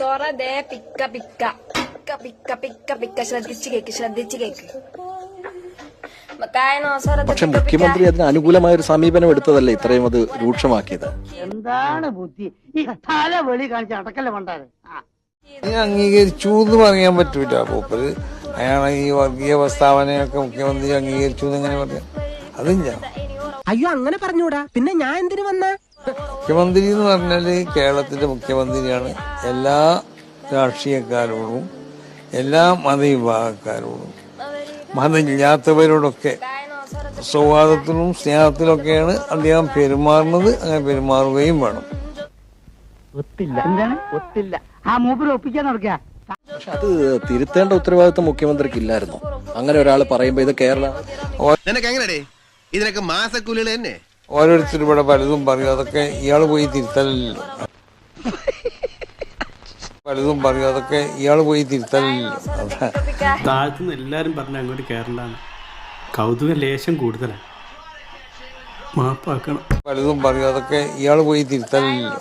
സോറ ദേ പിക്ക പിക്ക പിക്ക പിക്ക പിക്ക പിക്ക ശ്രദ്ധിച്ചു കേക്ക് പക്ഷെ മുഖ്യമന്ത്രി അതിന് അനുകൂലമായ ഒരു സമീപനം എടുത്തതല്ലേ ഇത്രയും അത് രൂക്ഷമാക്കിയത്. എന്താണ് ബുദ്ധി ഈ തല വെളി കാണിച്ച് അടക്കല്ല പണ്ടാണ്. അംഗീകരിച്ചു എന്ന് പറയാൻ പറ്റൂല. മൂപ്പര് അയാളെ ഈ വർഗീയ പ്രസ്താവനയൊക്കെ മുഖ്യമന്ത്രി അംഗീകരിച്ചു എന്നെങ്ങനെ പറയാം? അതില്ല. അയ്യോ അങ്ങനെ പറഞ്ഞൂടാ, പിന്നെ ഞാൻ എന്തിനു വന്ന? മുഖ്യമന്ത്രി എന്ന് പറഞ്ഞാല് കേരളത്തിന്റെ മുഖ്യമന്ത്രിയാണ്. എല്ലാ രാഷ്ട്രീയക്കാരോടും എല്ലാ മതവിഭാഗക്കാരോടും മതമില്ലാത്തവരോടൊക്കെ സൗഹാർദ്ദത്തിലും സ്നേഹത്തിലൊക്കെയാണ് അദ്ദേഹം പെരുമാറുന്നത്. അങ്ങനെ പെരുമാറുകയും വേണം. ഒത്തില്ല എന്താണ് ഒത്തില്ല ആ മൂപ്പര് ഒപ്പിക്കാൻ നടക്കുക. പക്ഷെ അത് തിരുത്തേണ്ട ഉത്തരവാദിത്വം മുഖ്യമന്ത്രിക്ക് ഇല്ലായിരുന്നു. അങ്ങനെ ഒരാൾ പറയുമ്പോ ഇത് കേരള ഇതിനൊക്കെ മാസക്കൂലികൾ തന്നെ. ഓരോരുത്തരും ഇവിടെ പലതും പറയും. അതൊക്കെ ഇയാൾ പോയി തിരുത്തലല്ലോ. പലതും പറയും. അതൊക്കെ ഇയാൾ പോയി തിരുത്തലല്ലോ. താഴത്തുനിന്ന് എല്ലാരും പറഞ്ഞ അങ്ങോട്ട് കേരളാണ്. കൗതുക ലേശം കൂടുതലാണ്. മാപ്പാക്കണം. പലതും പറയും. അതൊക്കെ ഇയാൾ പോയി തിരുത്തലല്ലോ.